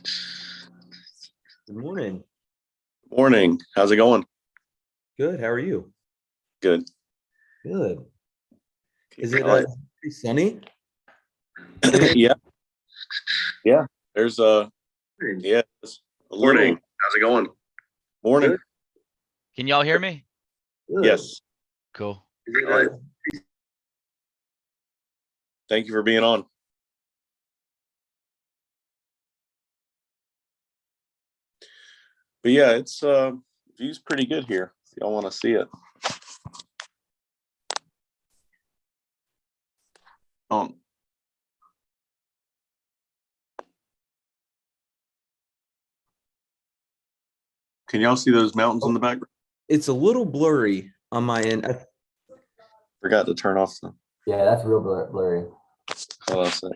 Good morning. Morning. How's it going? Good. How are you? Good. Good. Is it All right. pretty sunny? Yeah. Yeah. There's it's a Morning. little How's it going? morning. Good. Can y'all hear me? Good. Yes. Cool. Is it, All right. Thank you for being on. But yeah, it's view's pretty good here. If y'all want to see it. Um Can y'all see those mountains in the background? It's a little blurry on my end. Forgot to turn off the Yeah, that's real blurry. hold on a sec.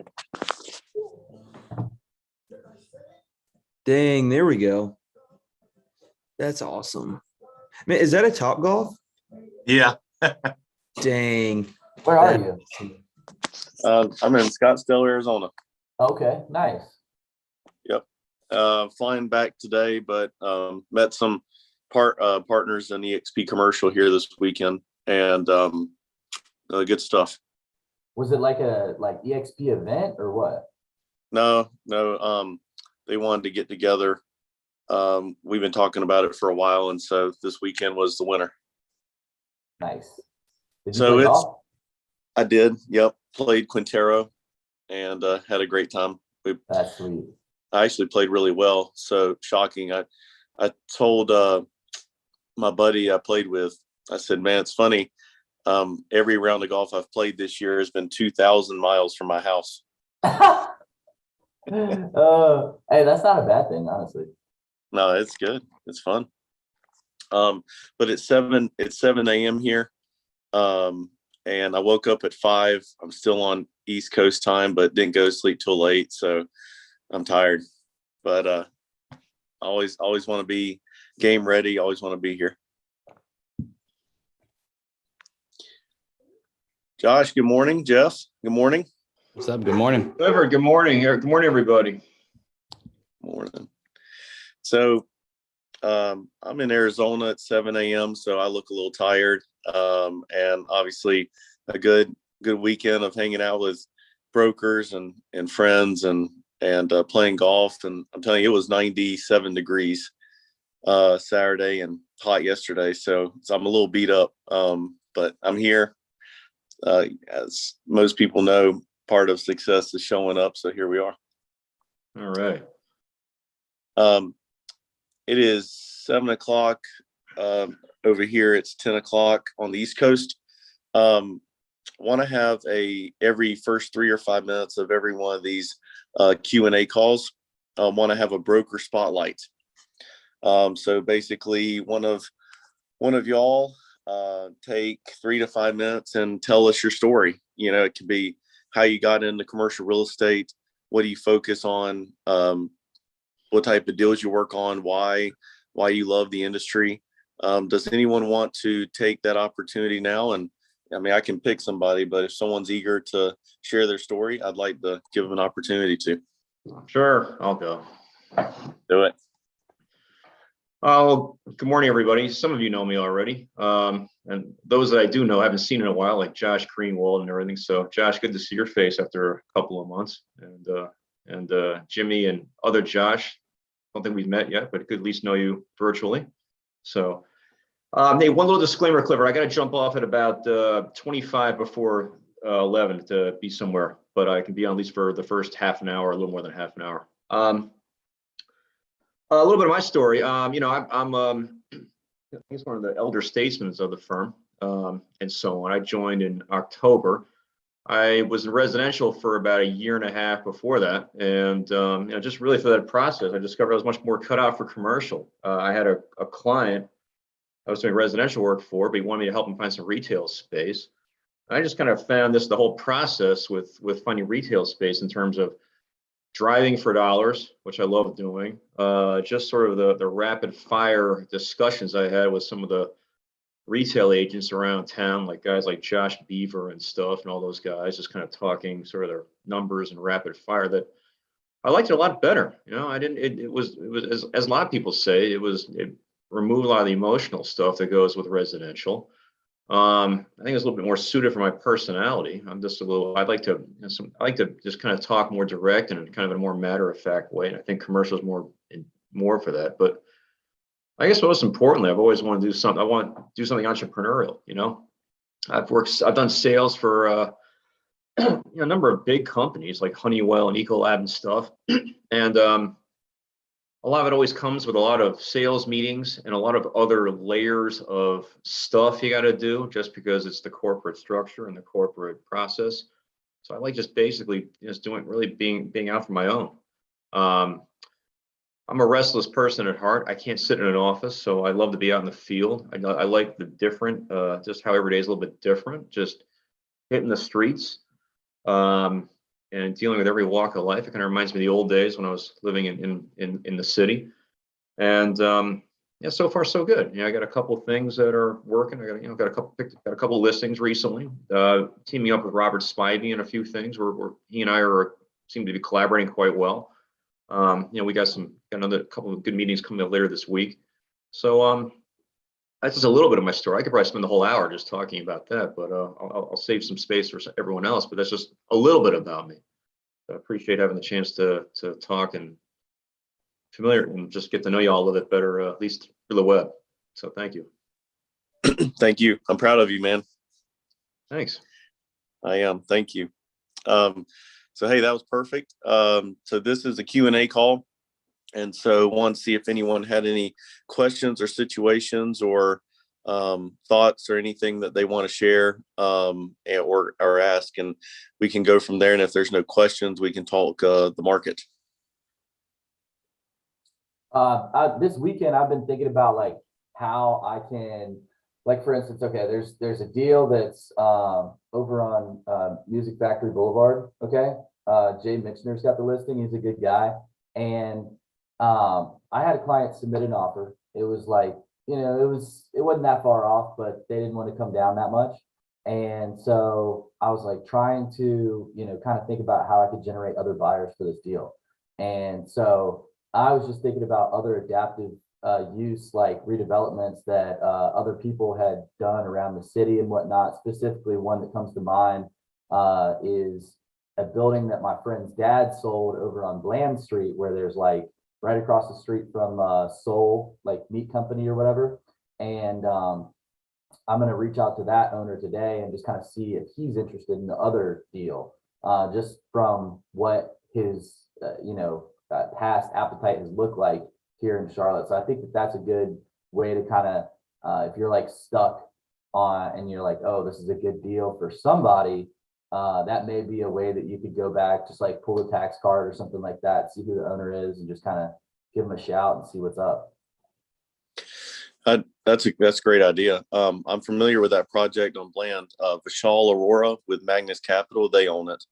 Dang, there we go. That's awesome. Man, is that a Top Golf? yeah. Dang. Where are That- you? I'm in Scottsdale, Arizona. Okay, nice. Flying back today, but met some partners in EXP commercial here this weekend, and good stuff. Was it like a EXP event or what? No, they wanted to get together. We've been talking about it for a while, and so this weekend was the winner. Nice. Did you So play it's- golf? I did. Yep, played Quintero, and had a great time. That's sweet. I actually played really well. So shocking. I told my buddy I played with, I said, man, it's funny. Every round of golf I've played this year has been 2,000 miles from my house. Hey, that's not a bad thing, honestly. No, it's good. It's fun. But it's 7 a.m. here. And I woke up at 5. I'm still on East Coast time, but didn't go to sleep till late. So I'm tired, but always want to be game ready. Always want to be here. Josh, good morning. Jeff, good morning. What's up? Good morning. Good morning. Good morning, everybody. Morning. So I'm in Arizona at 7 a.m. So I look a little tired. And obviously a good weekend of hanging out with brokers and friends and playing golf. And I'm telling you, it was 97 degrees Saturday and hot yesterday. So I'm a little beat up. But I'm here. As most people know, part of success is showing up. So here we are. All right. It is 7 o'clock over here. It's 10 o'clock on the East Coast. Want to have every first 3 or 5 minutes of every one of these Q&A calls. Want to have a broker spotlight. So basically, one of y'all take 3 to 5 minutes and tell us your story. You know, it could be how you got into commercial real estate. What do you focus on? What type of deals you work on? Why you love the industry? Does anyone want to take that opportunity now? And I mean, I can pick somebody, but if someone's eager to share their story, I'd like to give them an opportunity to Sure, I'll go. do it. Oh, good morning, everybody. Some of you know me already. And those that I do know, I haven't seen in a while, like Josh Greenwald and everything. So Josh, good to see your face after a couple of months. And Jimmy and other Josh, don't think we've met yet, but could at least know you virtually. So hey, one little disclaimer, Clifford. I got to jump off at about 25 before 11 to be somewhere, but I can be on at least for the first half an hour, a little more than half an hour. A little bit of my story. You know, I'm I guess one of the elder statesmen of the firm, and so on. I joined in October. I was in residential for about a year and a half before that, and you know, just really for that process, I discovered I was much more cut out for commercial. I had a client I was doing residential work for, but he wanted me to help him find some retail space. And I just kind of found the whole process with finding retail space in terms of driving for dollars, which I love doing. Just sort of the rapid fire discussions I had with some of the retail agents around town, like guys like Josh Beaver and stuff, and all those guys, just kind of talking sort of their numbers and rapid fire. That I liked it a lot better. You know, I didn't, it was as a lot of people say, it removed a lot of the emotional stuff that goes with residential. I think it's a little bit more suited for my personality. I'm just a little, I'd like to, you know, I like to just kind of talk more direct and kind of in a more matter of fact way. And I think commercial is more for that. But I guess most importantly, I've always wanted to do something. I want to do something entrepreneurial. You know, I've done sales for you know, a number of big companies like Honeywell and Ecolab and stuff. And a lot of it always comes with a lot of sales meetings and a lot of other layers of stuff you got to do just because it's the corporate structure and the corporate process. So I like just basically just doing really being out for my own. I'm a restless person at heart. I can't sit in an office, so I love to be out in the field. I like the different, just how every day is a little bit different, just hitting the streets, and dealing with every walk of life. It kind of reminds me of the old days when I was living in the city. And yeah, so far so good. You know, I got a couple of things that are working. I got, you know, got a couple listings recently. Teaming up with Robert Spivey and a few things where he and I seem to be collaborating quite well. You know, we got another couple of good meetings coming up later this week. So that's just a little bit of my story. I could probably spend the whole hour just talking about that, but I'll save some space for everyone else. But that's just a little bit about me. I appreciate having the chance to talk and just get to know you all a little bit better, at least through the web. So thank you. Thank you. I'm proud of you, man. Thanks. I am. Thank you. So, hey, that was perfect. So this is a Q&A call. And so want to see if anyone had any questions or situations or thoughts or anything that they want to share or ask, and we can go from there. And if there's no questions, we can talk the market. This weekend I've been thinking about like how I can, like for instance, okay, there's a deal that's over on Music Factory Boulevard. Okay, Jay Mitchner's got the listing. He's a good guy, and I had a client submit an offer. It was like, you know, it wasn't that far off, but they didn't want to come down that much. And so I was like trying to, you know, kind of think about how I could generate other buyers for this deal. And so I was just thinking about other adaptive use, like redevelopments that other people had done around the city and whatnot. Specifically, one that comes to mind is a building that my friend's dad sold over on Bland Street, where there's like right across the street from Soul, like meat company or whatever. And I'm going to reach out to that owner today and just kind of see if he's interested in the other deal, just from what his, you know, past appetite has looked like here in Charlotte. So I think that that's a good way to kind of, if you're like stuck on and you're like, oh, this is a good deal for somebody, that may be a way that you could go back, just like pull the tax card or something like that, see who the owner is, and just kind of give them a shout and see what's up. That's a great idea. I'm familiar with that project on Bland. Vishal Aurora with Magnus Capital, they own it,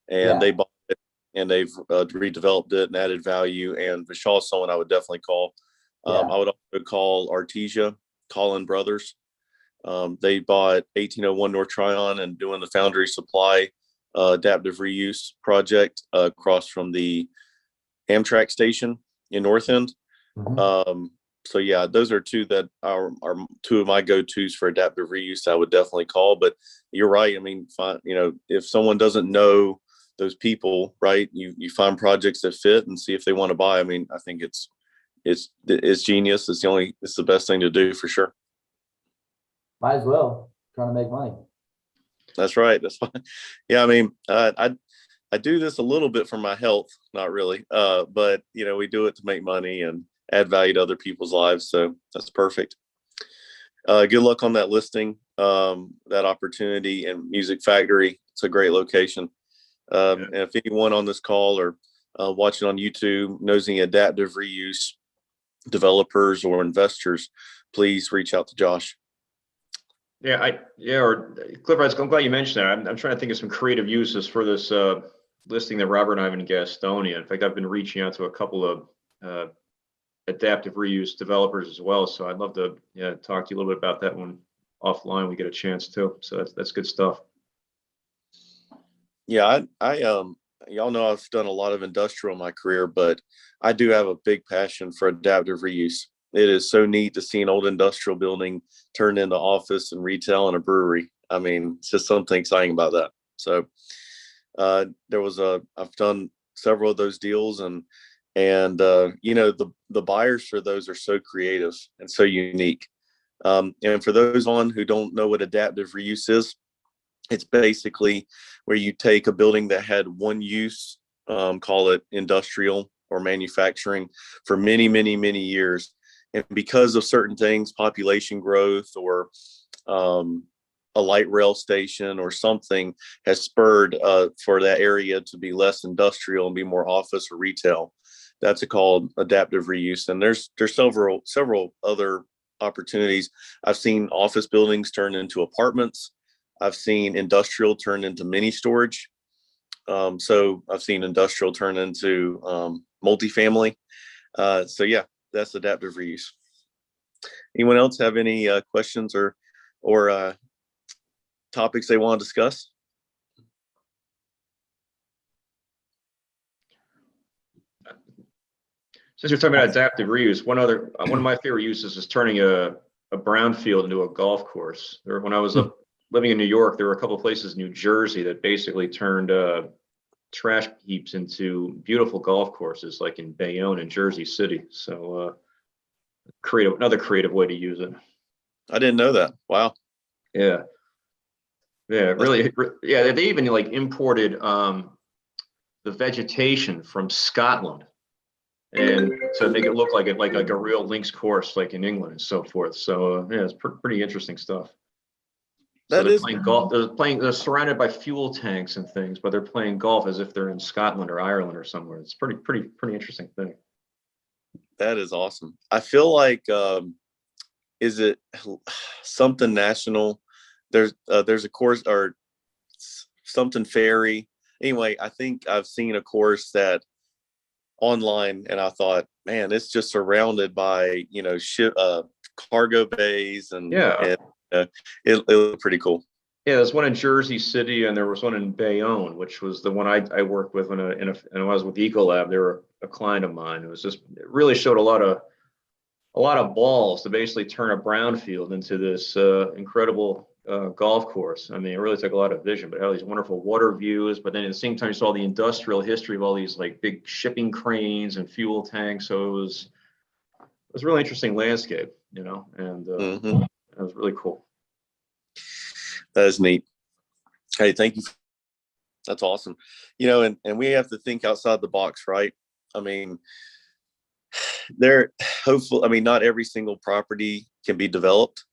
and they bought it and they've redeveloped it and added value. And Vishal is someone I would definitely call. I would also call Artesia, Collin Brothers. They bought 1801 North Tryon and doing the Foundry Supply adaptive reuse project across from the Amtrak station in North End. Mhm. So yeah, those are two that are two of my go-tos for adaptive reuse. I would definitely call. But you're right. I mean, you know, if someone doesn't know those people, right, you find projects that fit and see if they want to buy. I mean, I think it's genius. It's the best thing to do for sure. Might as well, trying to make money. That's right. That's fine. Yeah, I mean, I do this a little bit for my health, not really, but you know, we do it to make money and add value to other people's lives. So that's perfect. Good luck on that listing, that opportunity and Music Factory. It's a great location. And if anyone on this call or watching on YouTube knows any adaptive reuse developers or investors, please reach out to Josh. Or Cliff, I'm glad you mentioned that. I'm trying to think of some creative uses for this listing that Robert and I have in Gastonia. In fact, I've been reaching out to a couple of adaptive reuse developers as well. So I'd love to talk to you a little bit about that one offline. We get a chance to. So that's good stuff. Yeah, I y'all know I've done a lot of industrial in my career, but I do have a big passion for adaptive reuse. It is so neat to see an old industrial building turned into office and retail and a brewery. I mean, it's just something exciting about that. So I've done several of those deals, and the buyers for those are so creative and so unique. And for those on who don't know what adaptive reuse is, it's basically where you take a building that had one use, call it industrial or manufacturing, for many, many, many years. And because of certain things, population growth or a light rail station or something has spurred for that area to be less industrial and be more office or retail. That's called adaptive reuse. And there's several other opportunities. I've seen office buildings turn into apartments. I've seen industrial turn into mini storage. So I've seen industrial turn into multifamily. So yeah, that's adaptive reuse. Anyone else have any questions or topics they want to discuss? Since you're talking about adaptive reuse, one of my favorite uses is turning a brownfield into a golf course. When I was living in New York, there were a couple of places in New Jersey that basically turned trash heaps into beautiful golf courses, like in Bayonne and Jersey City. So another creative way to use it. I didn't know that. Wow. Yeah. Really. Yeah. They even like imported the vegetation from Scotland, and to make it look like a real links course, like in England and so forth. So yeah, it's pretty interesting stuff. So they're playing golf. They're surrounded by fuel tanks and things, but they're playing golf as if they're in Scotland or Ireland or somewhere. It's pretty interesting thing. That is awesome. I feel like is it something national? There's a course or something ferry. Anyway, I think I've seen a course that online, and I thought, man, it's just surrounded by ship cargo bays and Yeah. And it looked pretty cool. Yeah, there's one in Jersey City, and there was one in Bayonne, which was the one I worked with when I was with Ecolab. They were a client of mine. It really showed a lot of balls to basically turn a brownfield into this incredible golf course. I mean, it really took a lot of vision, but it had all these wonderful water views. But then at the same time, you saw the industrial history of all these like big shipping cranes and fuel tanks. So it was a really interesting landscape, and it was really cool. That is neat. Hey, thank you. That's awesome. And we have to think outside the box, right? I mean, not every single property can be developed,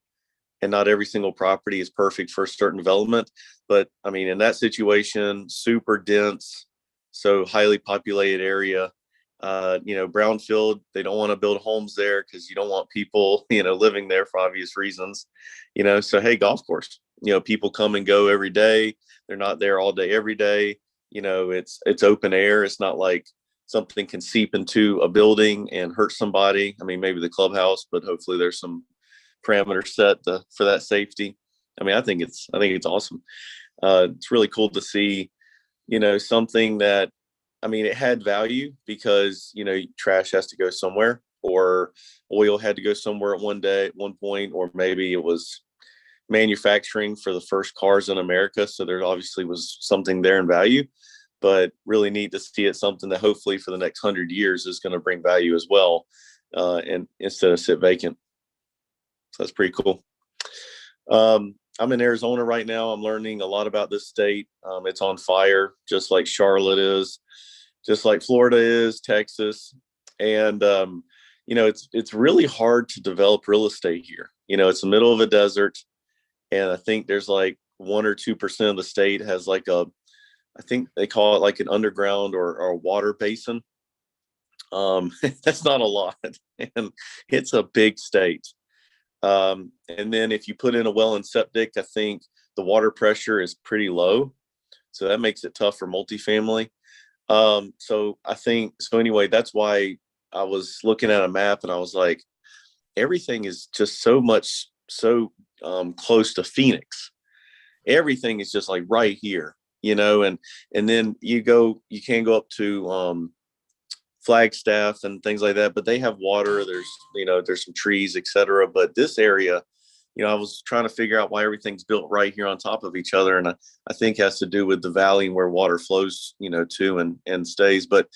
and not every single property is perfect for a certain development. But I mean, in that situation, super dense, so highly populated area, brownfield, they don't want to build homes there because you don't want people, living there for obvious reasons, so hey, golf course, people come and go every day. They're not there all day, every day. It's open air. It's not like something can seep into a building and hurt somebody. I mean, maybe the clubhouse, but hopefully there's some parameters set for that safety. I mean, I think it's awesome. It's really cool to see, something that, I mean, it had value because, trash has to go somewhere, or oil had to go somewhere at one point, or maybe it was manufacturing for the first cars in America. So there obviously was something there in value, but really neat to see it something that hopefully for the next 100 years is going to bring value as well, and instead of sit vacant. So that's pretty cool. I'm in Arizona right now. I'm learning a lot about this state. It's on fire, just like Charlotte is, just like Florida is, Texas. And, it's really hard to develop real estate here. It's the middle of a desert. And I think there's like 1 or 2% of the state has like I think they call it like an underground or a water basin. That's not a lot. And it's a big state. And then if you put in a well and septic, I think the water pressure is pretty low. So that makes it tough for multifamily. So anyway, that's why I was looking at a map and I was like, everything is just so close to Phoenix. Everything is just like right here. and then you can go up to Flagstaff and things like that, but they have water. There's some trees, etc. But this area, I was trying to figure out why everything's built right here on top of each other. And I think has to do with the valley and where water flows, to and stays. But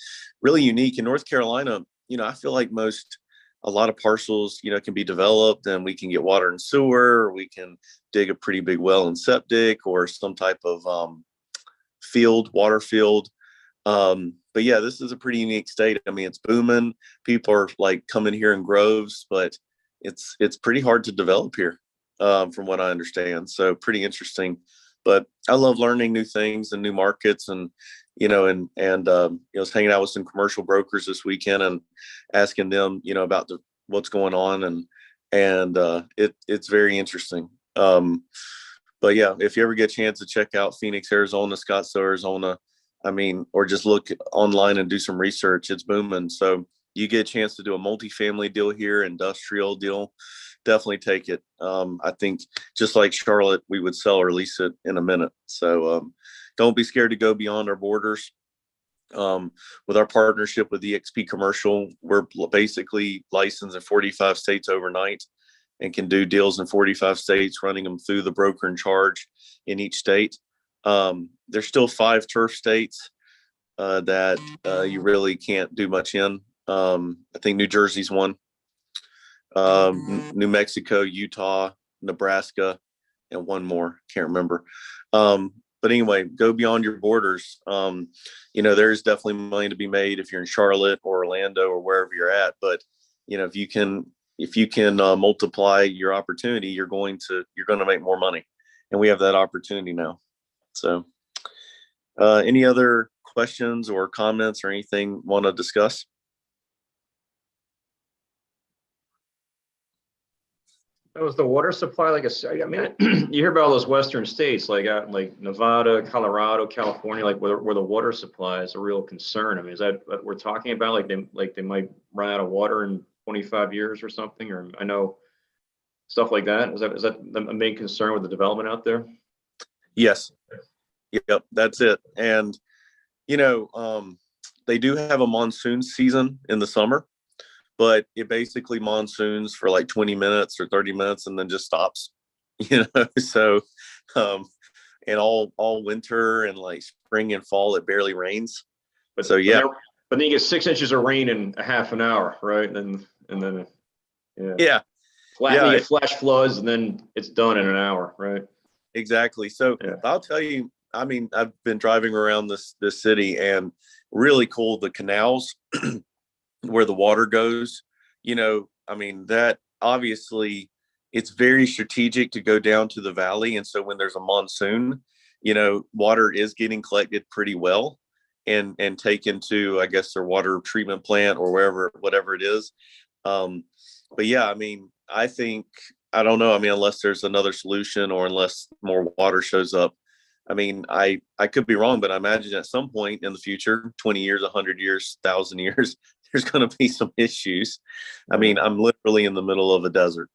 really unique in North Carolina, I feel like a lot of parcels, can be developed and we can get water and sewer, or we can dig a pretty big well and septic or some type of water field. But yeah, this is a pretty unique state. I mean, it's booming. People are like coming here in groves, but it's pretty hard to develop here, from what I understand. So pretty interesting. But I love learning new things and new markets, and I was hanging out with some commercial brokers this weekend and asking them, about what's going on, and it's very interesting. But yeah, if you ever get a chance to check out Phoenix, Arizona, Scottsdale, Arizona, or just look online and do some research, it's booming. So you get a chance to do a multifamily deal here, industrial deal, definitely take it. I think just like Charlotte, we would sell or lease it in a minute. So don't be scared to go beyond our borders. With our partnership with EXP Commercial, we're basically licensed in 45 states overnight and can do deals in 45 states, running them through the broker in charge in each state. There's still 5 turf states that you really can't do much in. I think New Jersey's one, New Mexico, Utah, Nebraska, and one more. Can't remember. But anyway, go beyond your borders. There's definitely money to be made if you're in Charlotte or Orlando or wherever you're at. But if you can multiply your opportunity, you're going to make more money, and we have that opportunity now. So, any other questions or comments or anything want to discuss? That was the water supply you hear about all those western states like out like Nevada, Colorado, California, like where the water supply is a real concern. Is that what we're talking about? Like they might run out of water in 25 years or something, or I know stuff like that. Is that the main concern with the development out there? Yes. Yep, that's it. And they do have a monsoon season in the summer, but it basically monsoons for like 20 minutes or 30 minutes and then just stops. So and all winter and like spring and fall it barely rains. But so yeah. But then you get 6 inches of rain in a half an hour, right? And then yeah. You get flash floods and then it's done in an hour, right? Exactly. So yeah. I'll tell you, I've been driving around this city, and really cool, the canals where the water goes, that obviously it's very strategic to go down to the valley. And so when there's a monsoon, water is getting collected pretty well and taken to, I guess, their water treatment plant or whatever it is. But yeah, I don't know. Unless there's another solution or unless more water shows up. I could be wrong, but I imagine at some point in the future, 20 years, 100 years, 1,000 years, there's going to be some issues. I'm literally in the middle of a desert,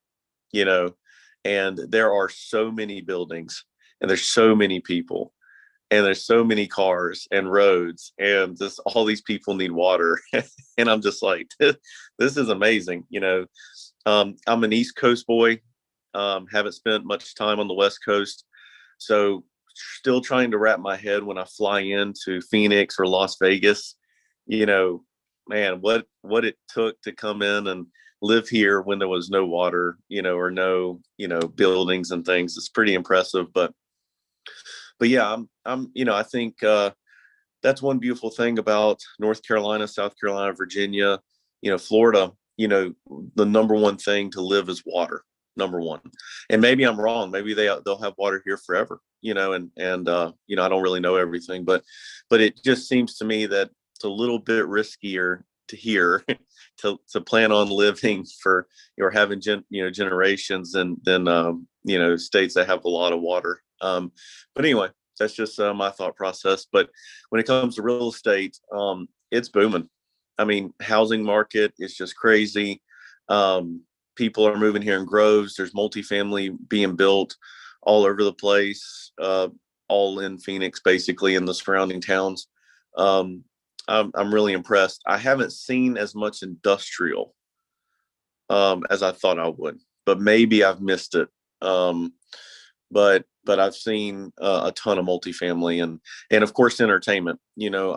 and there are so many buildings and there's so many people and there's so many cars and roads, and just all these people need water. And I'm just like, this is amazing. I'm an East Coast boy. Haven't spent much time on the West Coast. So still trying to wrap my head when I fly into Phoenix or Las Vegas, man, what it took to come in and live here when there was no water, or no, buildings and things. It's pretty impressive. But yeah, I think that's one beautiful thing about North Carolina, South Carolina, Virginia, Florida. The number one thing to live is water. Number one. And maybe I'm wrong. Maybe they'll have water here forever, and I don't really know everything, but it just seems to me that it's a little bit riskier to here to plan on living for, or having generations than states that have a lot of water. But anyway, that's just my thought process. But when it comes to real estate, it's booming. Housing market is just crazy. People are moving here in groves. There's multifamily being built all over the place, all in Phoenix, basically in the surrounding towns. I'm really impressed. I haven't seen as much industrial as I thought I would, but maybe I've missed it. But I've seen a ton of multifamily and of course entertainment. You know,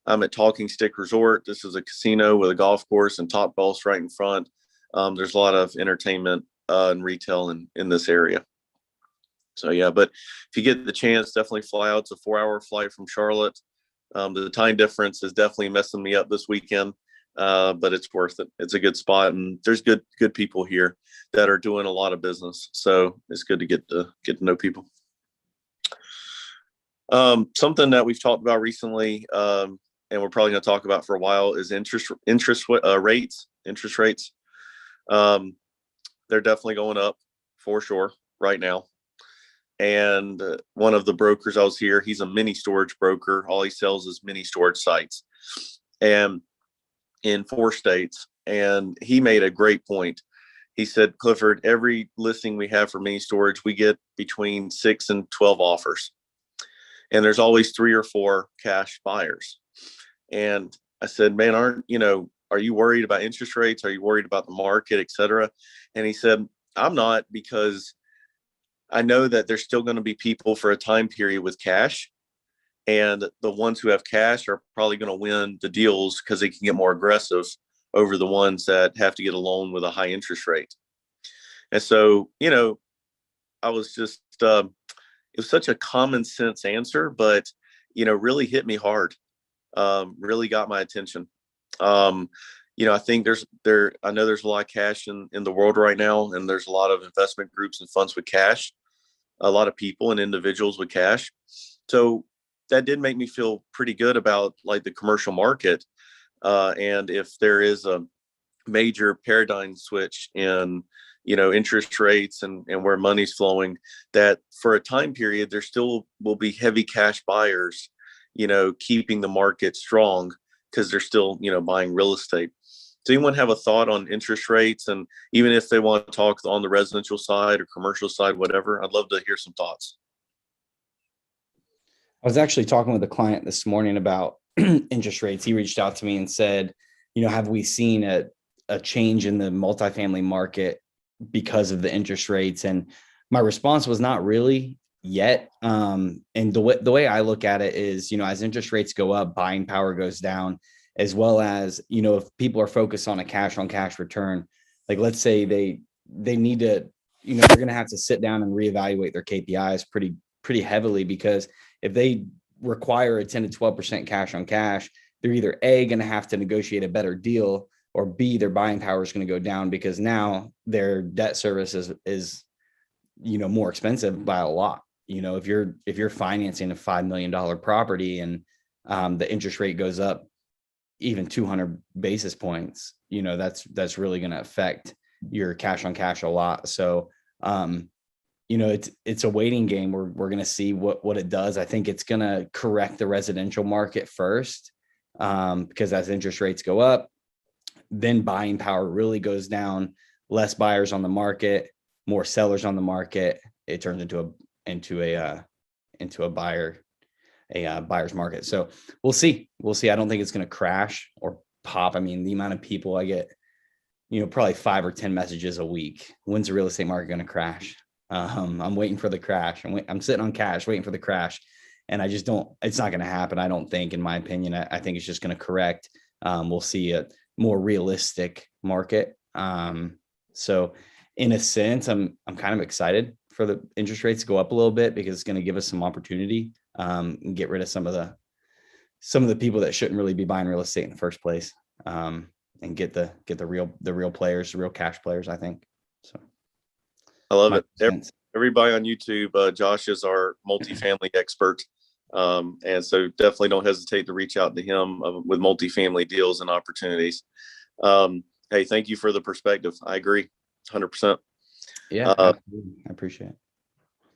I'm at Talking Stick Resort. This is a casino with a golf course and Top Golf's right in front. There's a lot of entertainment and retail in this area. So yeah, but if you get the chance, definitely fly out. It's a 4-hour flight from Charlotte. The time difference is definitely messing me up this weekend, but it's worth it. It's a good spot, and there's good people here that are doing a lot of business. So it's good to get to know people. Something that we've talked about recently, and we're probably going to talk about for a while, is interest rates. Interest rates, they're definitely going up for sure right now. And one of the brokers I was here, he's a mini storage broker. All he sells is mini storage sites, and in 4 states. And he made a great point. He said, Clifford, every listing we have for mini storage, we get between 6 and 12 offers, and there's always 3 or 4 cash buyers. And I said, man, are you worried about interest rates? Are you worried about the market, et cetera? And he said, I'm not, because I know that there's still going to be people for a time period with cash, and the ones who have cash are probably going to win the deals because they can get more aggressive over the ones that have to get a loan with a high interest rate. And so, I was just, it was such a common sense answer, but, really hit me hard, really got my attention. I think I know there's a lot of cash in the world right now, and there's a lot of investment groups and funds with cash, a lot of people and individuals with cash. So that did make me feel pretty good about like the commercial market. And if there is a major paradigm switch in, interest rates and where money's flowing, that for a time period, there still will be heavy cash buyers, keeping the market strong because they're still, buying real estate. Does anyone have a thought on interest rates? And even if they want to talk on the residential side or commercial side, whatever, I'd love to hear some thoughts. I was actually talking with a client this morning about interest rates. He reached out to me and said, have we seen a change in the multifamily market because of the interest rates? And my response was not really yet. And the way I look at it is, as interest rates go up, buying power goes down, as well as, if people are focused on a cash on cash return, like let's say they need to, they're going to have to sit down and reevaluate their KPIs pretty heavily, because if they require a 10 to 12% cash on cash, they're either A, going to have to negotiate a better deal, or B, their buying power is going to go down because now their debt service is more expensive by a lot. If you're financing a $5 million property and the interest rate goes up even 200 basis points, that's really going to affect your cash on cash a lot. So, it's a waiting game. We're going to see what it does. I think it's going to correct the residential market first, because as interest rates go up, then buying power really goes down, less buyers on the market, more sellers on the market. It turns into a buyer's market. So we'll see. I don't think it's going to crash or pop. I mean, the amount of people I get, probably 5 or 10 messages a week. When's the real estate market going to crash? I'm waiting for the crash. I'm sitting on cash waiting for the crash. And I just it's not going to happen. I don't think, in my opinion. I think it's just going to correct. We'll see a more realistic market. So in a sense, I'm kind of excited for the interest rates to go up a little bit, because it's going to give us some opportunity, and get rid of some of the people that shouldn't really be buying real estate in the first place, and get the real players, the real cash players, I think. So I love it. Everybody on YouTube, Josh is our multifamily expert. And so definitely don't hesitate to reach out to him with multifamily deals and opportunities. Hey, thank you for the perspective. I agree 100%. Yeah, I appreciate it.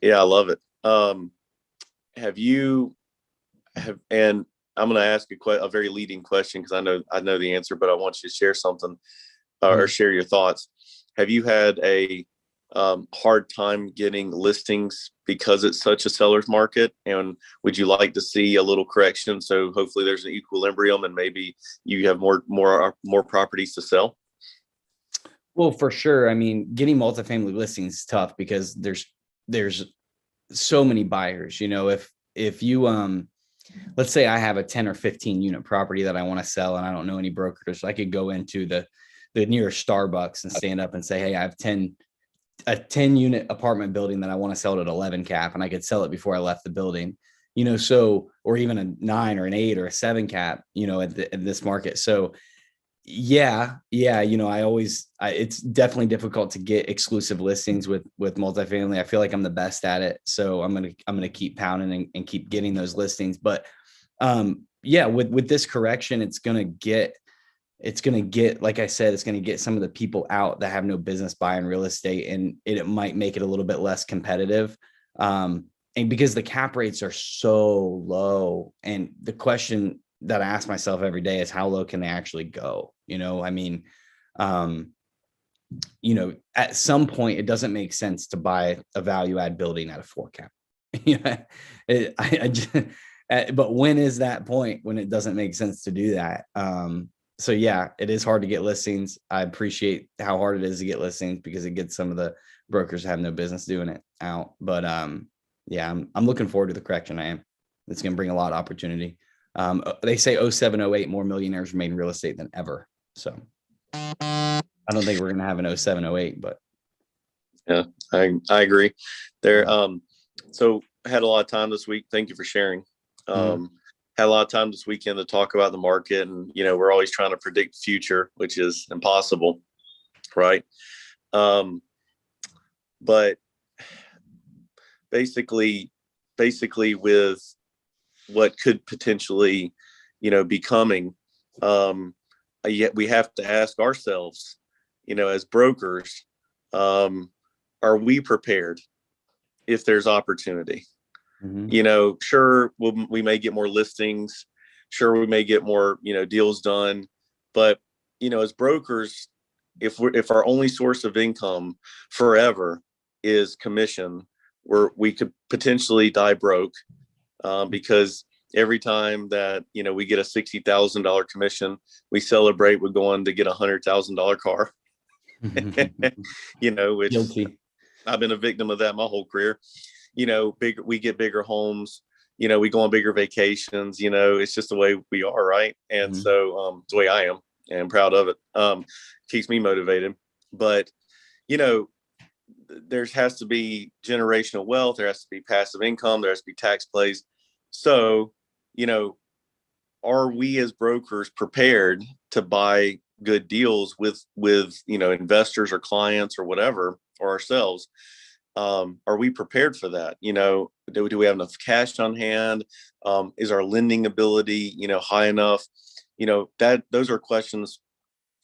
Yeah, I love it. And I'm going to ask a very leading question, because I know the answer, but I want you to share something or share your thoughts. Have you had a hard time getting listings because it's such a seller's market? And would you like to see a little correction? So hopefully there's an equilibrium and maybe you have more properties to sell. Well, for sure. I mean, getting multifamily listings is tough because there's so many buyers. You know, if you let's say I have a 10 or 15 unit property that I want to sell and I don't know any brokers, I could go into the nearest Starbucks and stand up and say, hey, I have a 10 unit apartment building that I want to sell it at 11 cap, and I could sell it before I left the building, you know, so, or even a 9 or an 8 or a 7 cap, you know, at this market. So yeah, you know, it's definitely difficult to get exclusive listings with multifamily. I feel like I'm the best at it. So I'm going to keep pounding and keep getting those listings. But yeah, with this correction, it's going to get, like I said, it's going to get some of the people out that have no business buying real estate, and it might make it a little bit less competitive. And because the cap rates are so low, and the question that I ask myself every day is how low can they actually go? You know, I mean, you know, at some point it doesn't make sense to buy a value add building at a 4 cap. Yeah, but when is that point when it doesn't make sense to do that? So yeah, it is hard to get listings. I appreciate how hard it is to get listings because it gets some of the brokers that have no business doing it out. But yeah, I'm looking forward to the correction. I am. It's going to bring a lot of opportunity. They say 07, 08, more millionaires remain in real estate than ever. So I don't think we're going to have an 07, 08, but yeah, I agree there. So I had a lot of time this week. Thank you for sharing. Had a lot of time this weekend to talk about the market, and, you know, we're always trying to predict the future, which is impossible. Right. But basically with what could potentially, you know, be coming, yet we have to ask ourselves, you know, as brokers, are we prepared if there's opportunity? You know, sure, we may get more listings, sure, we may get more, you know, deals done, but, you know, as brokers, if our only source of income forever is commission, we could potentially die broke, because every time that, you know, we get a $60,000 commission, we celebrate with going to get $100,000 car. You know, which guilty. I've been a victim of that my whole career. You know, we get bigger homes, you know, we go on bigger vacations, you know, it's just the way we are. Right. And so, it's the way I am, and I'm proud of it. Keeps me motivated. But, you know, there has to be generational wealth. There has to be passive income. There has to be tax plays. So, you know, are we as brokers prepared to buy good deals with, you know, investors or clients or whatever, or ourselves? Are we prepared for that? You know, do we have enough cash on hand? Is our lending ability, you know, high enough? You know, those are questions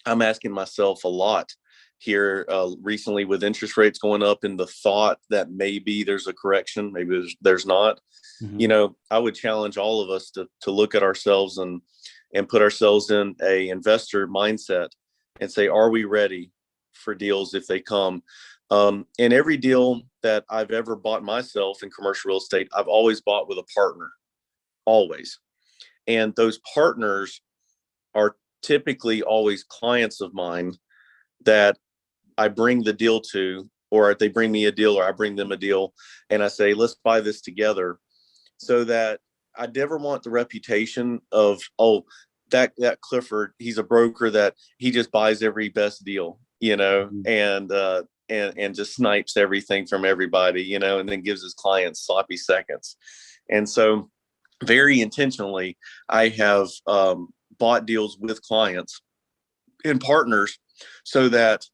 I'm asking myself a lot here recently, with interest rates going up, and the thought that maybe there's a correction, maybe there's not. You know, I would challenge all of us to look at ourselves and put ourselves in a investor mindset and say, are we ready for deals if they come? And every deal that I've ever bought myself in commercial real estate, I've always bought with a partner, always. And those partners are typically always clients of mine that I bring the deal to, or they bring me a deal, or I bring them a deal, and I say, let's buy this together. So that I never want the reputation of, oh, that Clifford, he's a broker that he just buys every best deal, you know, and just snipes everything from everybody, you know, and then gives his clients sloppy seconds. And so very intentionally, I have bought deals with clients and partners so that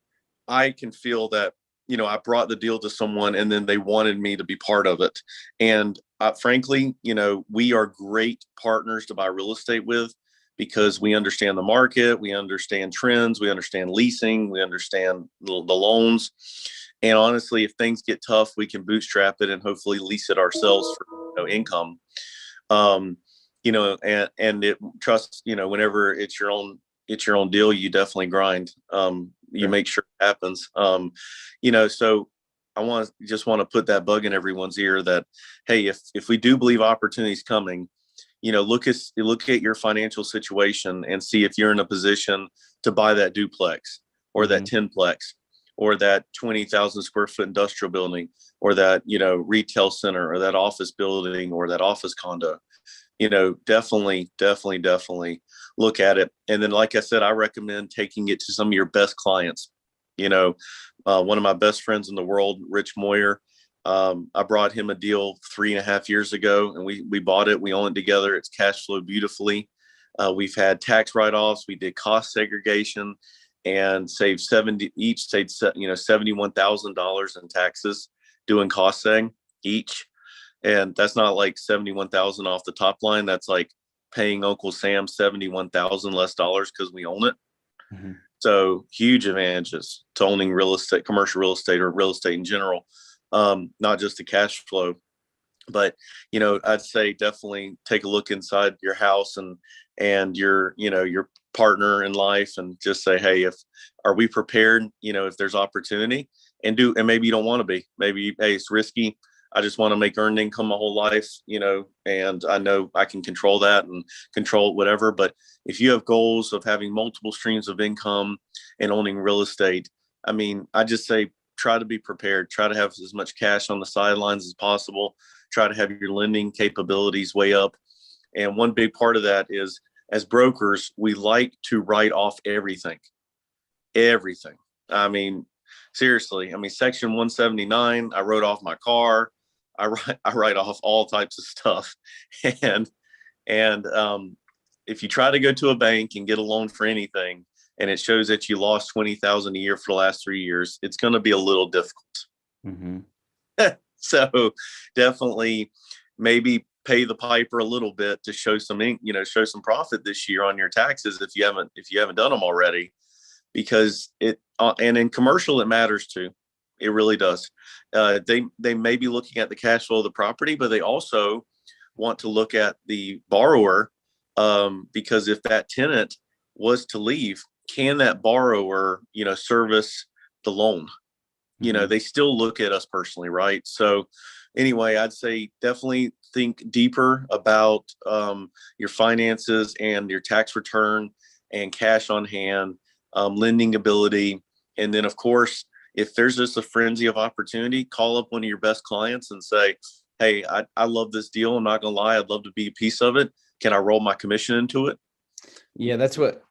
I can feel that, you know, I brought the deal to someone and then they wanted me to be part of it. And frankly, you know, we are great partners to buy real estate with, because we understand the market, we understand trends, we understand leasing, we understand the loans. And honestly, if things get tough, we can bootstrap it and hopefully lease it ourselves for, you know, income. You know, and it trust, you know, whenever it's your own deal, you definitely grind. You make sure it happens. You know, so just want to put that bug in everyone's ear that, hey, if we do believe opportunities coming, look at your financial situation and see if you're in a position to buy that duplex or that 10-plex or that 20,000 square foot industrial building or that, retail center or that office building or that office condo. Definitely look at it. And then, like I said, I recommend taking it to some of your best clients. One of my best friends in the world, Rich Moyer, I brought him a deal 3.5 years ago, and we bought it. We own it together. It's cash flow beautifully. We've had tax write-offs. We did cost segregation and saved $71,000 in taxes doing cost seg each. And that's not like 71,000 off the top line. That's like paying Uncle Sam 71,000 less dollars because we own it. Mm-hmm. So huge advantages to owning real estate, commercial real estate, or real estate in general. Not just the cash flow, but I'd say definitely take a look inside your house and your partner in life, and just say, hey, are we prepared? If there's opportunity, and maybe you don't want to be. Maybe, hey, it's risky. I just want to make earned income my whole life, and I know I can control that and control whatever. But if you have goals of having multiple streams of income and owning real estate, I just say, try to be prepared. Try to have as much cash on the sidelines as possible. Try to have your lending capabilities way up. And one big part of that is, as brokers, we like to write off everything. Seriously. Section 179, I wrote off my car. I write off all types of stuff. And if you try to go to a bank and get a loan for anything, and it shows that you lost 20,000 a year for the last 3 years, it's going to be a little difficult. Mm-hmm. So definitely maybe pay the piper a little bit to show some profit this year on your taxes if you haven't done them already, because and in commercial it matters too. It really does. They may be looking at the cash flow of the property, but they also want to look at the borrower, because if that tenant was to leave, can that borrower, service the loan? They still look at us personally, right? So anyway, I'd say definitely think deeper about your finances and your tax return and cash on hand, lending ability. And then, of course, if there's just a frenzy of opportunity, call up one of your best clients and say, hey, I love this deal. I'm not going to lie. I'd love to be a piece of it. Can I roll my commission into it? Yeah, that's what,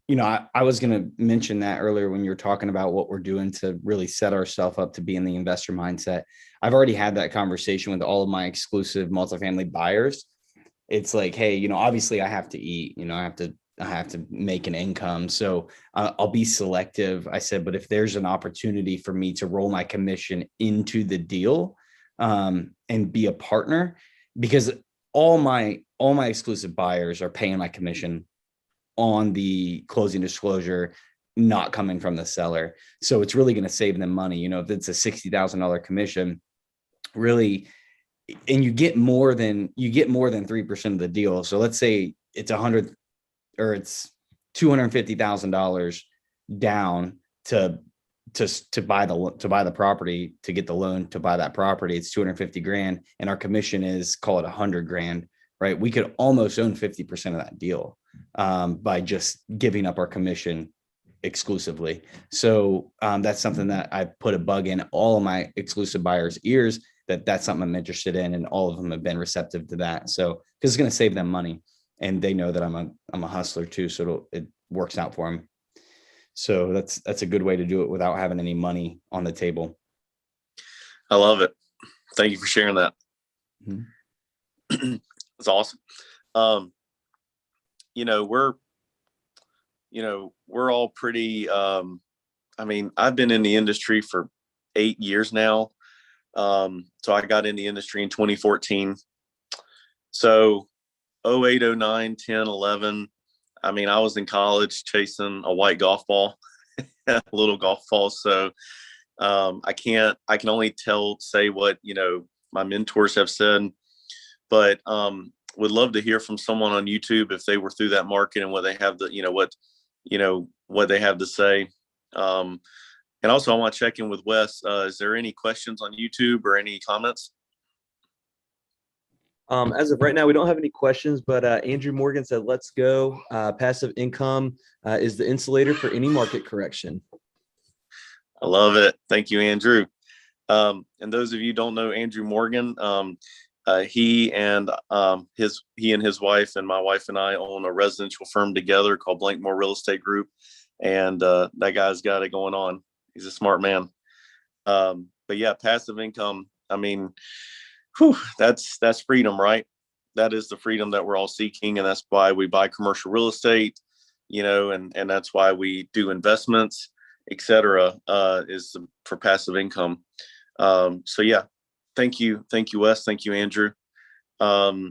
I was going to mention that earlier when you were talking about what we're doing to really set ourselves up to be in the investor mindset. I've already had that conversation with all of my exclusive multifamily buyers. It's like, hey, obviously I have to eat, I have to make an income. So I'll be selective. I said, but if there's an opportunity for me to roll my commission into the deal, and be a partner, because all my exclusive buyers are paying my commission on the closing disclosure, not coming from the seller. So it's really going to save them money. If it's a $60,000 commission, really, and you get more than 3% of the deal. So let's say it's it's $250,000 down to buy the property, to get the loan to buy that property. It's 250 grand, and our commission is, call it 100 grand, right? We could almost own 50% of that deal by just giving up our commission exclusively. So that's something that I put a bug in all of my exclusive buyers' ears, that's something I'm interested in, and all of them have been receptive to that. So because it's going to save them money, and they know that I'm a hustler too, so it works out for them. So that's a good way to do it without having any money on the table. I love it. Thank you for sharing that. Mm-hmm. That's awesome. We're all pretty, I've been in the industry for 8 years now. So I got in the industry in 2014. So 08, 09, 10, 11. I was in college chasing a white golf ball, a little golf ball. So I can only say what, my mentors have said, but would love to hear from someone on YouTube if they were through that market and what they have what they have to say. And And also, I want to check in with Wes. Is there any questions on YouTube or any comments? As of right now, we don't have any questions, but Andrew Morgan said, let's go. Passive income is the insulator for any market correction. I love it. Thank you, Andrew. And those of you who don't know Andrew Morgan, he and his wife and my wife and I own a residential firm together called Blankmore Real Estate Group. And that guy's got it going on. He's a smart man. But yeah, passive income. I mean, that's freedom, right? That is the freedom that we're all seeking. And that's why we buy commercial real estate, and that's why we do investments, et cetera, is for passive income. So yeah, thank you. Thank you, Wes. Thank you, Andrew. But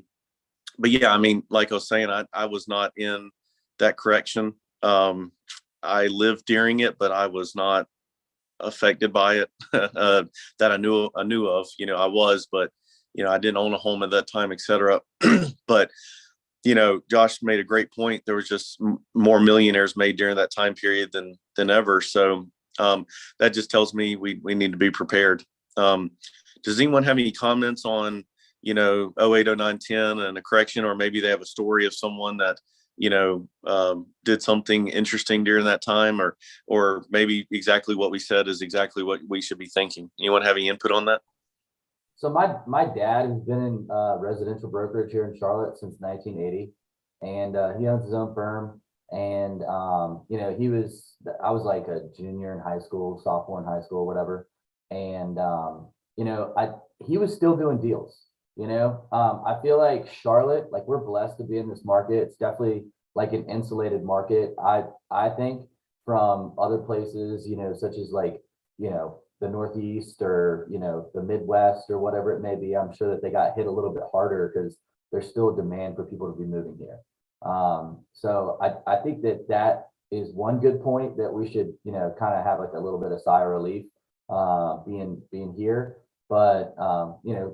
yeah, I mean, like I was saying, I was not in that correction. I lived during it, but I was not affected by it that I knew of. I was, but I didn't own a home at that time, et cetera. But Josh made a great point. There was just more millionaires made during that time period than ever. So that just tells me we need to be prepared. Does anyone have any comments on 08, 09, 10 and a correction, or maybe they have a story of someone that did something interesting during that time, or maybe exactly what we said is exactly what we should be thinking? Anyone have any input on that? So my dad has been in residential brokerage here in Charlotte since 1980, and he owns his own firm. And I was like a junior in high school, sophomore in high school, whatever. And he was still doing deals. I feel like Charlotte, like, we're blessed to be in this market. It's definitely like an insulated market. I think from other places, such as like, the Northeast or, the Midwest or whatever it may be. I'm sure that they got hit a little bit harder because there's still a demand for people to be moving here. So I think that is one good point that we should, kind of have like a little bit of sigh of relief, being here. But,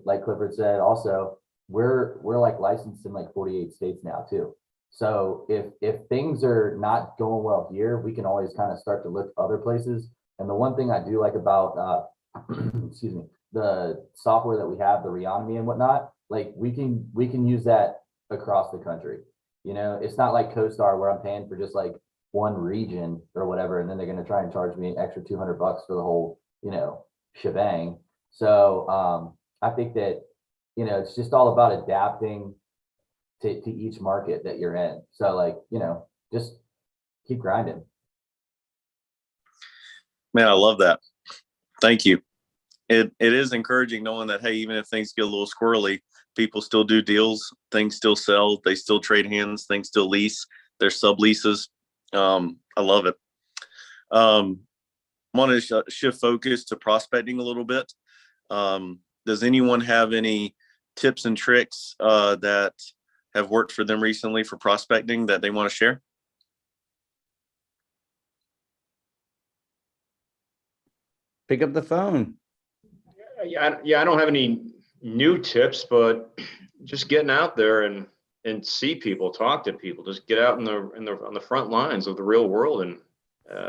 like Clifford said, also, we're like licensed in like 48 states now too. So if things are not going well here, we can always kind of start to look other places. And the one thing I do like about, excuse me, the software that we have, the Reonomy and whatnot, like we can use that across the country. It's not like CoStar where I'm paying for just like one region or whatever, and then they're going to try and charge me an extra $200 for the whole, shebang. So I think that, it's just all about adapting to each market that you're in. So like, just keep grinding. Man, I love that. Thank you. It is encouraging knowing that, hey, even if things get a little squirrely, people still do deals, things still sell, they still trade hands, things still lease, there's subleases. I love it. Want to shift focus to prospecting a little bit. Does anyone have any tips and tricks that have worked for them recently for prospecting that they want to share? Pick up the phone. Yeah, I don't have any new tips, but just getting out there and see people, talk to people, just get out on the front lines of the real world and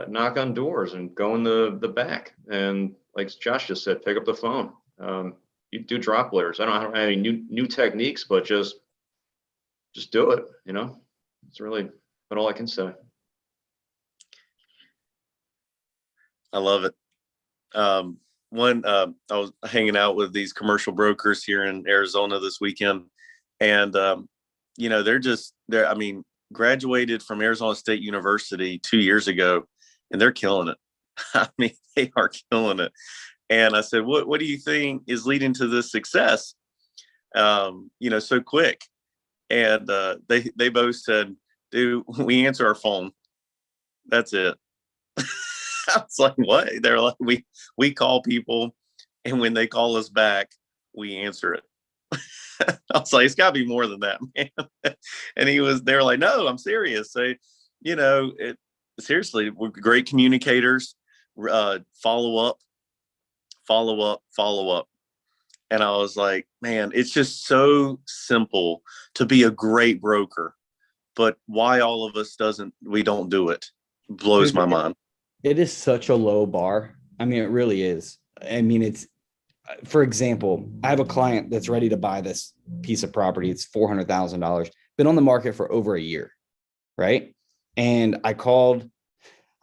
knock on doors and go in the back. And like Josh just said, pick up the phone. You do drop layers. I don't have any new techniques, but just do it. It's really about all I can say. I love it. I was hanging out with these commercial brokers here in Arizona this weekend, and they're graduated from Arizona State University 2 years ago, and they're killing it. I mean, they are killing it. And I said, what do you think is leading to this success? So quick. And they both said, dude, we answer our phone. That's it. I was like, what? They're like, we call people, and when they call us back, we answer it. I was like, it's got to be more than that, man. And they were like, no, I'm serious. So, seriously, we're great communicators. Follow up. And I was like, man, it's just so simple to be a great broker, but why all of us we don't do it blows my mind. It is such a low bar I mean, it really is. I mean, it's, for example, I have a client that's ready to buy this piece of property. It's $400,000, been on the market for over a year. Right. And I called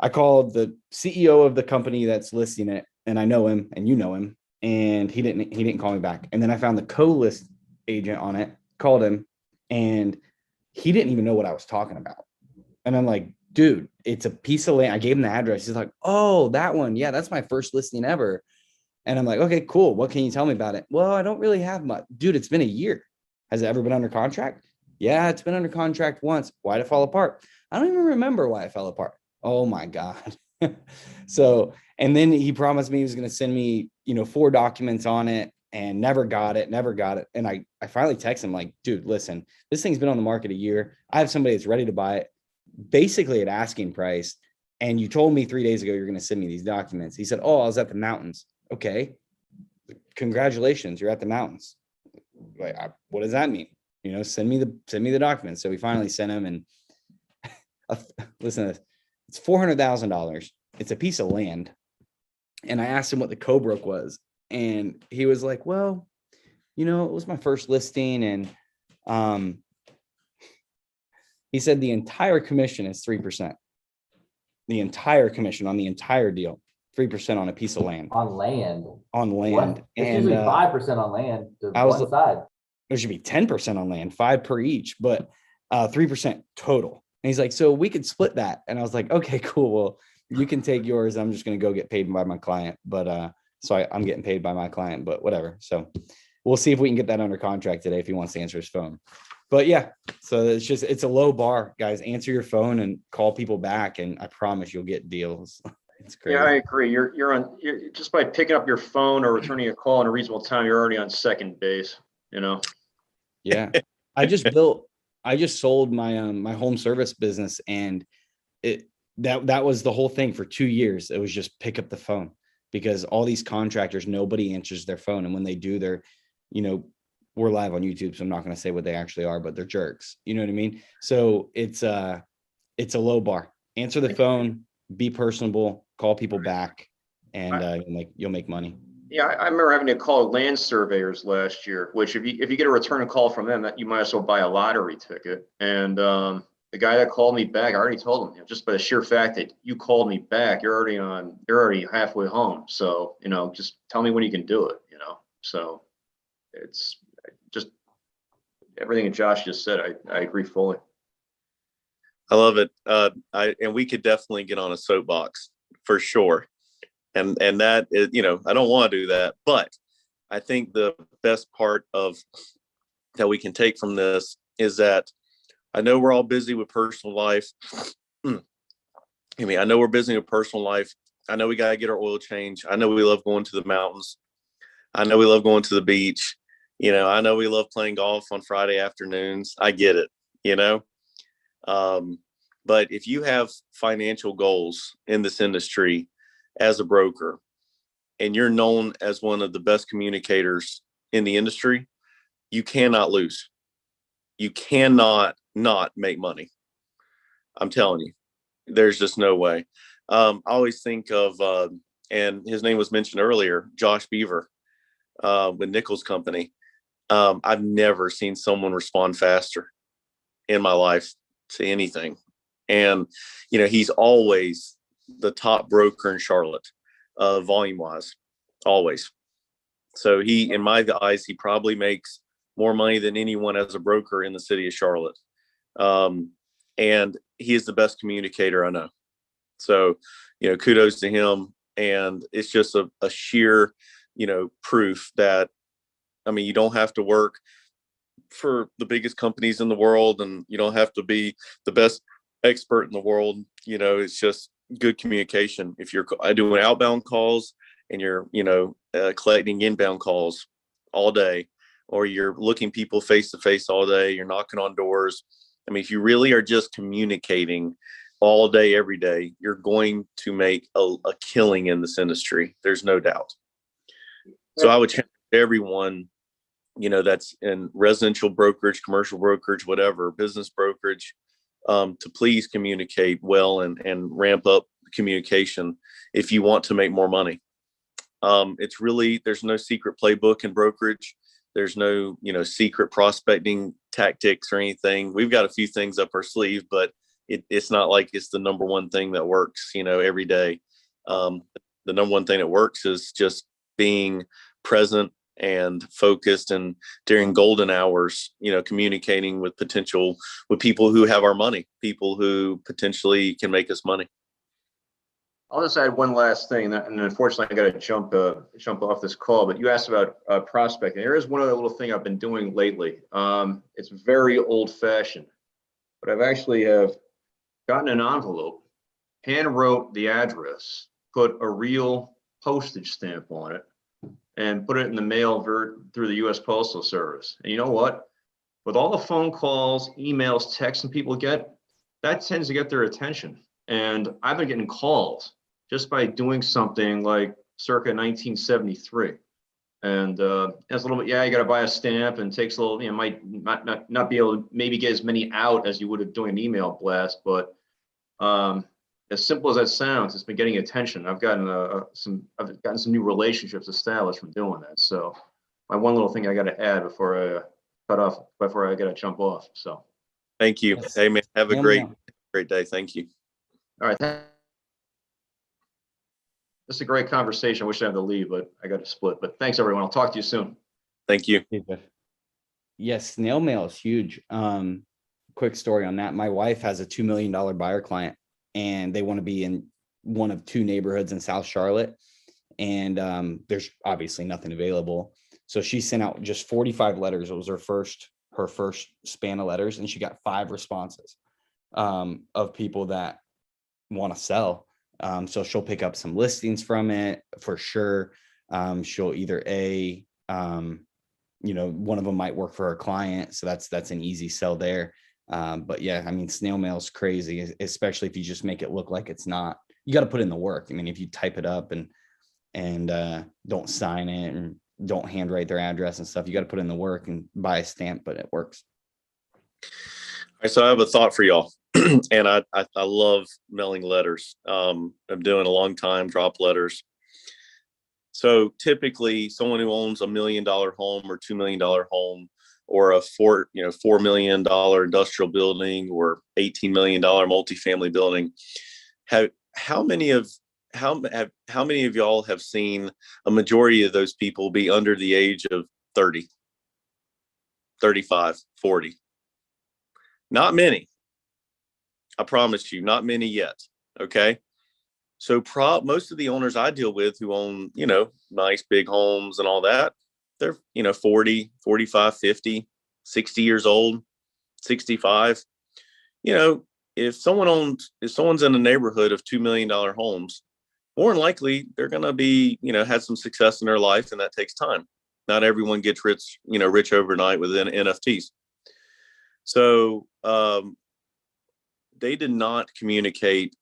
the CEO of the company that's listing it, and I know him and you know him, and he didn't call me back. And then I found the co-list agent on it, called him, and he didn't even know what I was talking about. And I'm like, dude, it's a piece of land. I gave him the address. He's like, oh, that one. Yeah, that's my first listing ever. And I'm like, okay, cool. What can you tell me about it? Well, I don't really have much. Dude, it's been a year. Has it ever been under contract? Yeah, it's been under contract once. Why'd it fall apart? I don't even remember why it fell apart. Oh my God. So, and then he promised me he was going to send me, 4 documents on it, and never got it. And I finally texted him like, dude, listen, this thing's been on the market a year. I have somebody that's ready to buy it, basically at asking price. And you told me 3 days ago, you're going to send me these documents. He said, oh, I was at the mountains. Okay. Congratulations. You're at the mountains. Like, what does that mean? Send me the documents. So we finally sent him, and listen to this. It's $400,000. It's a piece of land. And I asked him what the co-broke was. And he was like, well, it was my first listing. And he said the entire commission is 3%. The entire commission on the entire deal, 3% on a piece of land. On land. On land. What? It's And usually 5% on land to I was- one side. there should be 10% on land, 5 per each, but 3% total. And he's like, so we could split that. And I was like, okay, cool. Well, you can take yours. I'm just going to go get paid by my client. But I'm getting paid by my client, but whatever. So we'll see if we can get that under contract today if he wants to answer his phone. But yeah, so it's a low bar, guys. Answer your phone and call people back, and I promise you'll get deals. It's crazy. Yeah, I agree. You're just by picking up your phone or returning a call in a reasonable time, you're already on second base, Yeah. I just sold my home service business, and that was the whole thing for 2 years. It was just pick up the phone, because all these contractors, nobody answers their phone. And when they do, they're, we're live on YouTube, so I'm not going to say what they actually are, but they're jerks. You know what I mean? So it's a low bar. Answer the phone, be personable, call people back, and you'll make money. Yeah, I remember having to call land surveyors last year, which if you get a return call from them, that you might as well buy a lottery ticket. And the guy that called me back, I already told him, just by the sheer fact that you called me back, you're already halfway home. So, just tell me when you can do it, So it's just everything that Josh just said. I agree fully. I love it. And we could definitely get on a soapbox for sure. And that is, I don't want to do that, but I think the best part of that we can take from this is that I know we're all busy with personal life. I know we're busy with personal life. I know we got to get our oil change. I know we love going to the mountains. I know we love going to the beach. I know we love playing golf on Friday afternoons. I get it, but if you have financial goals in this industry as a broker, and you're known as one of the best communicators in the industry, you cannot lose. You cannot not make money. I'm telling you, there's just no way. I always think of, and his name was mentioned earlier, Josh Beaver with Nichols Company. I've never seen someone respond faster in my life to anything. And, he's always the top broker in Charlotte, volume wise, always. So in my eyes, he probably makes more money than anyone as a broker in the city of Charlotte. And he is the best communicator I know. So, kudos to him. And it's just a sheer, proof that, you don't have to work for the biggest companies in the world, and you don't have to be the best expert in the world. It's just good communication. If you're doing outbound calls and you're, collecting inbound calls all day, or you're looking people face to face all day, you're knocking on doors. If you really are just communicating all day, every day, you're going to make a killing in this industry. There's no doubt. So I would challenge everyone, that's in residential brokerage, commercial brokerage, whatever, business brokerage, to please communicate well and ramp up communication if you want to make more money. It's really, there's no secret playbook in brokerage. There's no, secret prospecting tactics or anything. We've got a few things up our sleeve, but it's not like it's the number one thing that works, every day. The number one thing that works is just being present and focused, and during golden hours, communicating with people who have our money, people who potentially can make us money. I'll just add one last thing, and unfortunately, I got to jump off this call. But you asked about prospecting. There is one other little thing I've been doing lately. It's very old-fashioned, but I've actually have gotten an envelope, hand wrote the address, put a real postage stamp on it, and put it in the mail through the U.S. Postal Service. And you know what? With all the phone calls, emails, texts, and people get, that tends to get their attention. And I've been getting calls just by doing something like circa 1973. And it's a little bit, you got to buy a stamp, and takes a little, might not be able to maybe get as many out as you would have doing an email blast, but as simple as that sounds, it's been getting attention. I've gotten some new relationships established from doing that. So my one little thing I got to add before I got to jump off. So Thank you. Yes. Hey man, have a Yeah, great man. day. Thank you. all right. This is a great conversation. I wish I had to leave, but I got to split. But thanks everyone. I'll talk to you soon. Thank you. Yes, snail mail is huge. Quick story on that. My wife has a $2 million buyer client, and they want to be in one of two neighborhoods in South Charlotte. And there's obviously nothing available. So she sent out just 45 letters. It was her first span of letters, and she got 5 responses of people that want to sell. So she'll pick up some listings from it for sure. She'll either one of them might work for her client. So that's an easy sell there. But yeah, I mean, snail mail is crazy, especially if you just make it look like it's not. You got to put in the work. I mean, if you type it up and don't sign it and don't handwrite their address and stuff, you got to put in the work and buy a stamp, but it works. All right, so I have a thought for y'all. And I love mailing letters. I'm doing a long time, drop letters. So typically someone who owns $1 million home or $2 million home, or a $4 million industrial building, or $18 million multifamily building, how many of y'all have seen a majority of those people be under the age of 30, 35, 40? Not many. I promise you, not many yet. Okay. So most of the owners I deal with who own, nice big homes and all that, they're, 40, 45, 50, 60 years old, 65. If someone's in a neighborhood of $2 million homes, more than likely they're going to be, had some success in their life, and that takes time. Not everyone gets rich overnight with NFTs. So, they did not communicate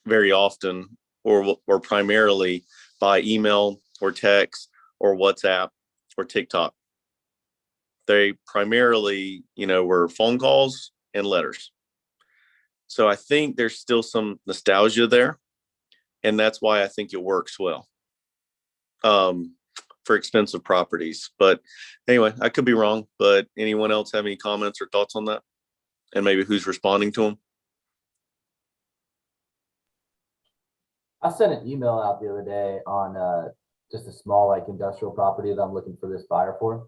very often or primarily by email or text or WhatsApp or TikTok. They primarily, were phone calls and letters. So I think there's still some nostalgia there, and that's why I think it works well for expensive properties. But anyway, I could be wrong, but anyone else have any comments or thoughts on that? And maybe who's responding to them? I sent an email out the other day on just a small industrial property that I'm looking for this buyer for.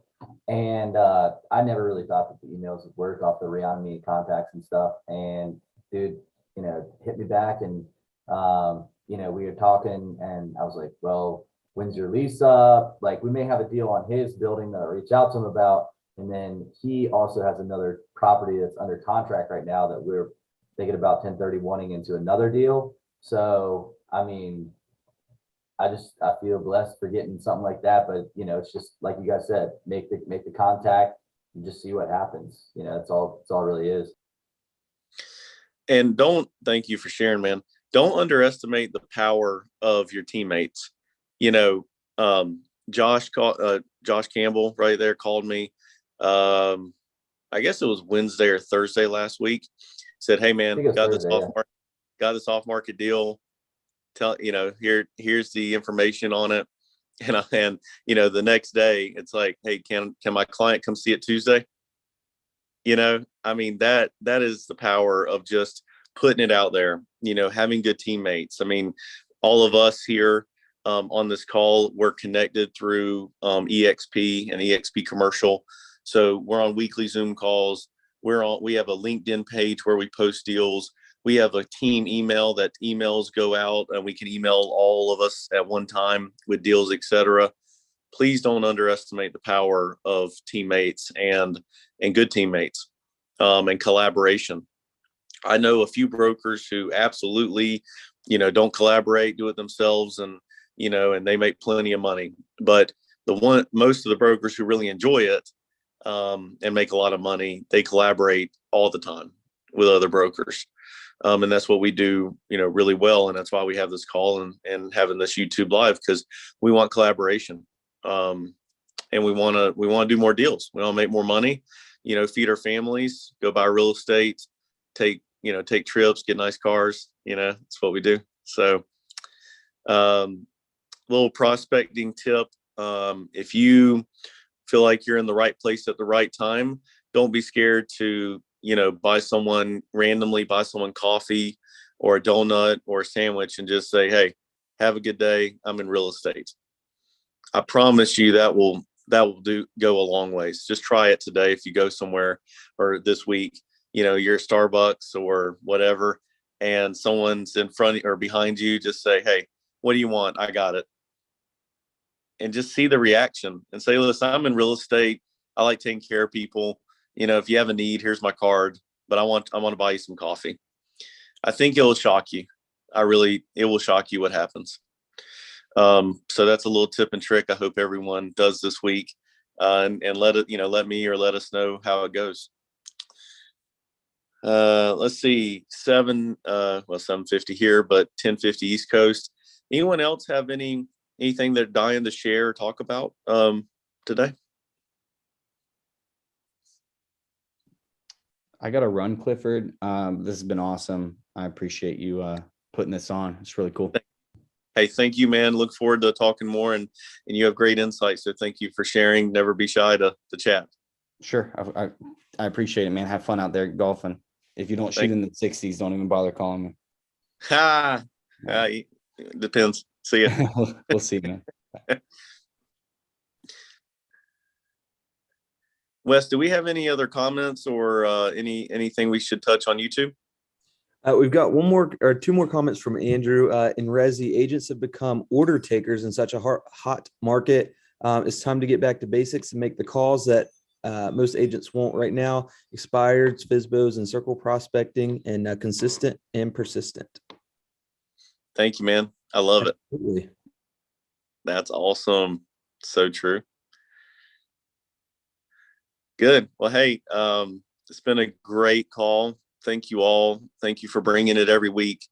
And I never really thought that the emails would work off the Reonomy contacts and stuff. And dude, hit me back, and we were talking, and I was like, well, when's your lease up? Like, we may have a deal on his building that I'll reach out to him about. And then he also has another property that's under contract right now that we're thinking about 1031ing into another deal. So, I mean, I feel blessed for getting something like that, but it's just like you guys said, make the contact and just see what happens. It's all it really is. And thank you for sharing, man. Don't underestimate the power of your teammates. Josh Campbell right there called me. I guess it was Wednesday or Thursday last week. Said, hey man, got this off market deal. tell, here's the information on it. And the next day it's like, hey, can my client come see it Tuesday? I mean, that is the power of just putting it out there, having good teammates. I mean, all of us here on this call, we're connected through EXP and EXP Commercial. So we're on weekly Zoom calls. We have a LinkedIn page where we post deals. We have a team email that emails go out, and we can email all of us at one time with deals, etc. Please don't underestimate the power of teammates and good teammates and collaboration. I know a few brokers who absolutely, don't collaborate, do it themselves, and they make plenty of money. But most of the brokers who really enjoy it and make a lot of money, they collaborate all the time with other brokers. And that's what we do, really well. And that's why we have this call and having this YouTube live, because we want collaboration. And we want to do more deals. We want to make more money, feed our families, go buy real estate, take trips, get nice cars. That's what we do. So, little prospecting tip. If you feel like you're in the right place at the right time, don't be scared to, buy someone coffee or a donut or a sandwich and just say, hey, have a good day. I'm in real estate. I promise you that will go a long ways. Just try it today. If you go somewhere or this week, you're at Starbucks or whatever, and someone's in front or behind you, just say, hey, what do you want? I got it. And just see the reaction and say, listen, I'm in real estate. I like taking care of people. If you have a need, here's my card, but I want to buy you some coffee. I think it will shock you. It will shock you what happens. So that's a little tip and trick I hope everyone does this week, and let me or let us know how it goes. Let's see, 7:50 here, but 10:50 East Coast. Anyone else have anything they're dying to share or talk about today? I got to run, Clifford. This has been awesome. I appreciate you putting this on. It's really cool. Hey, thank you, man. Look forward to talking more, and you have great insight. So thank you for sharing. Never be shy to chat. Sure. I appreciate it, man. Have fun out there golfing. If you don't shoot in the 60s, don't even bother calling me. Depends. See ya. We'll see, man. Wes, do we have any other comments or anything we should touch on YouTube? We've got two more comments from Andrew. In Resi, agents have become order takers in such a hot market. It's time to get back to basics and make the calls that most agents won't right now: expireds, FSBOs, and circle prospecting, and consistent and persistent. Thank you, man. I love it. Absolutely. That's awesome. So true. Good. Well, hey, it's been a great call. Thank you all. Thank you for bringing it every week.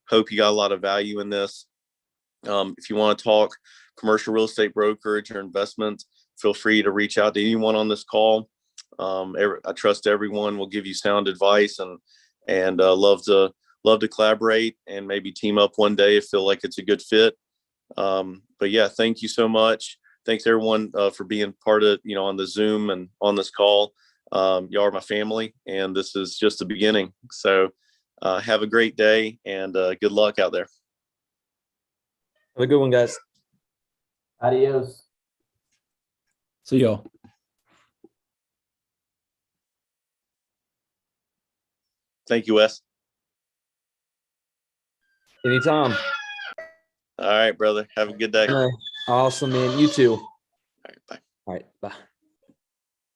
Hope you got a lot of value in this. If you want to talk commercial real estate brokerage or investments, feel free to reach out to anyone on this call. I trust everyone will give you sound advice, and love to collaborate and maybe team up one day if feel like it's a good fit. But yeah, thank you so much. Thanks everyone for being part of, on the Zoom and on this call. Y'all are my family, and this is just the beginning. So have a great day, and good luck out there. Have a good one, guys. Adios. See y'all. Thank you, Wes. Anytime. All right, brother. Have a good day. Awesome, man. You too. All right, bye. All right, bye.